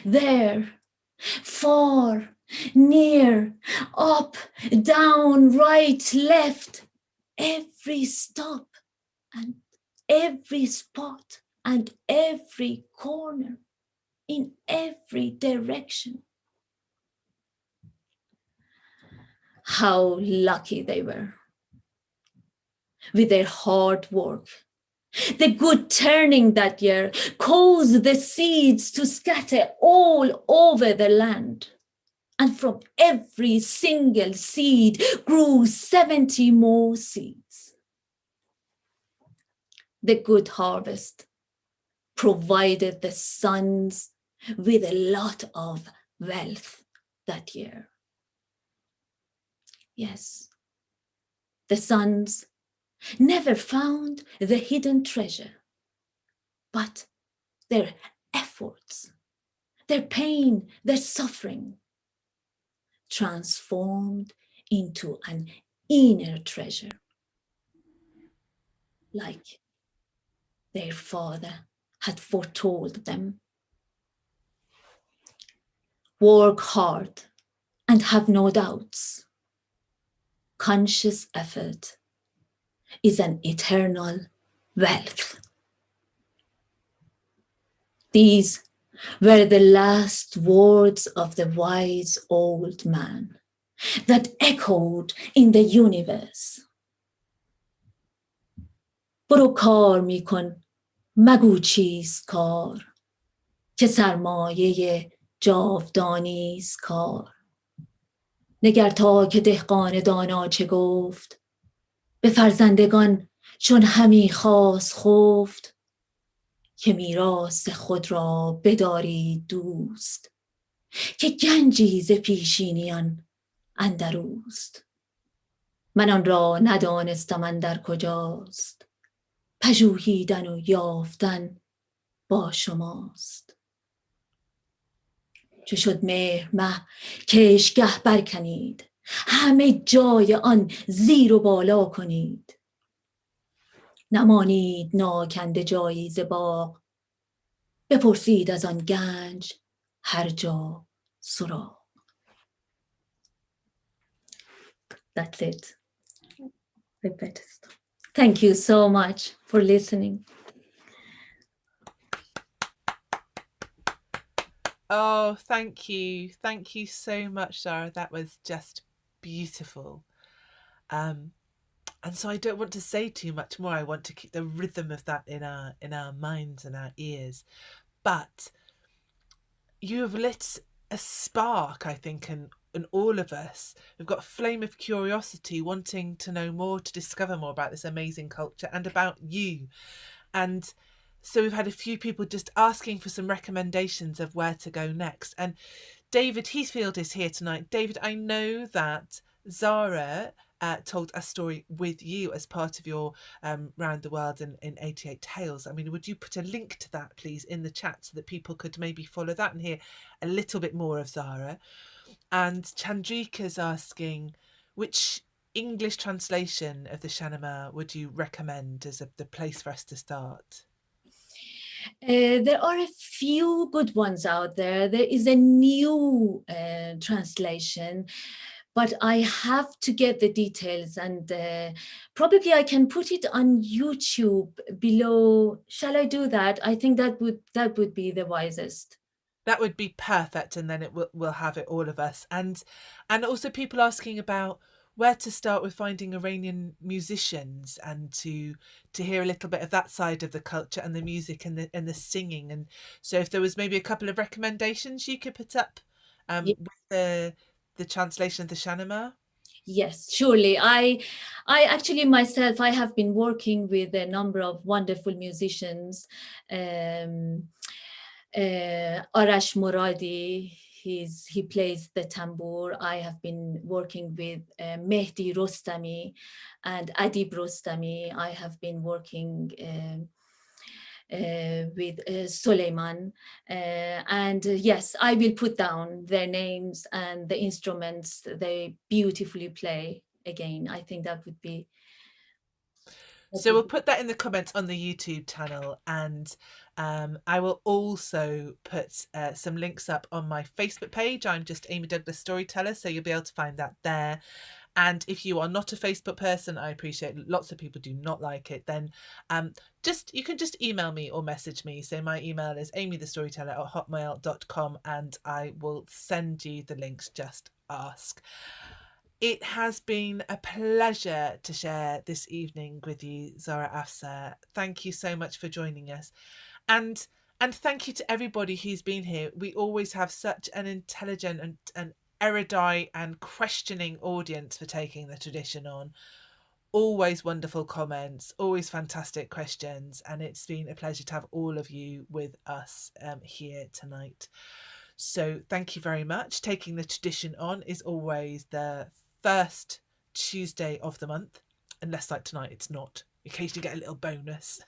there, far, near, up, down, right, left, every stop and every spot and every corner, in every direction. How lucky they were with their hard work. The good turning that year caused the seeds to scatter all over the land. And from every single seed grew 70 more seeds. The good harvest provided the sons with a lot of wealth that year. Yes, the sons never found the hidden treasure, but their efforts, their pain, their suffering transformed into an inner treasure, like their father had foretold them. Work hard and have no doubts. Conscious effort is an eternal wealth. These were the last words of the wise old man that echoed in the universe. برو کار میکن مگو چیز کار که سرمایه جاودانیست کار. نگر تا که دهقان دانا چه گفت به فرزندگان چون همی خواست خفت که میراث خود را بداری دوست که گنجی ز پیشینیان اندروست. من آن را ندانستم اندر کجاست پژوهیدن و یافتن با شماست. چو شد مهر مه کشگه برکنید همه جای آن زیر و بالا کنید، نمانید ناکنده جایی ز باغ، بپرسید از آن گنج هر جا سراغ. That's it. Thank you so much for listening. Oh, thank you. Thank you so much, Zara. That was just beautiful. And so I don't want to say too much more. I want to keep the rhythm of that in our minds and our ears. But you have lit a spark, I think, in all of us. We've got a flame of curiosity, wanting to know more, to discover more about this amazing culture and about you. And so we've had a few people just asking for some recommendations of where to go next. And David Heathfield is here tonight. David, I know that Zara told a story with you as part of your Round the World in 88 Tales. I mean, would you put a link to that, please, in the chat so that people could maybe follow that and hear a little bit more of Zara? And Chandrika's asking, which English translation of the Shahnameh would you recommend as the place for us to start? There are a few good ones out there. There is a new translation, but I have to get the details, and probably I can put it on YouTube below. Shall I do that? I think that would be the wisest. That would be perfect, and then we'll have it all of us, and also people asking about where to start with finding Iranian musicians, and to hear a little bit of that side of the culture and the music and the singing. And so if there was maybe a couple of recommendations you could put up with the translation of the Shahnameh. Yes, surely. I actually myself, I have been working with a number of wonderful musicians. Arash Moradi, he plays the tambour. I have been working with Mehdi Rostami and Adib Rostami. I have been working with Suleiman. And yes, I will put down their names and the instruments they beautifully play again. I think that would be. So we'll put that in the comments on the YouTube channel, and I will also put some links up on my Facebook page. I'm just Amy Douglas Storyteller, so you'll be able to find that there. And if you are not a Facebook person, I appreciate lots of people do not like it, then you can just email me or message me. So my email is amythestoryteller@hotmail.com, and I will send you the links. Just ask. It has been a pleasure to share this evening with you, Zahra Afsah. Thank you so much for joining us. And thank you to everybody who's been here. We always have such an intelligent and erudite and questioning audience for taking the tradition on. Always wonderful comments, always fantastic questions, and it's been a pleasure to have all of you with us here tonight. So thank you very much. Taking the tradition on is always the first Tuesday of the month, unless like tonight it's not. Occasionally get a little bonus.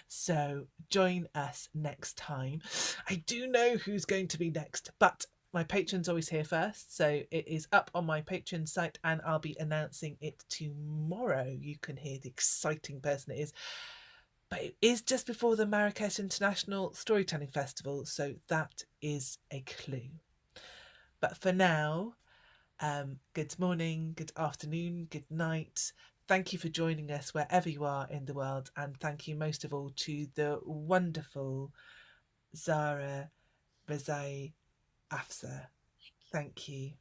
So join us next time. I do know who's going to be next, but my patron's always here first, so it is up on my Patreon site, and I'll be announcing it tomorrow. You can hear the exciting person it is. But it is just before the Marrakesh International Storytelling Festival, so that is a clue. But for now, good morning, good afternoon, good night. Thank you for joining us wherever you are in the world, and thank you most of all to the wonderful Zara Afsah. Thank you.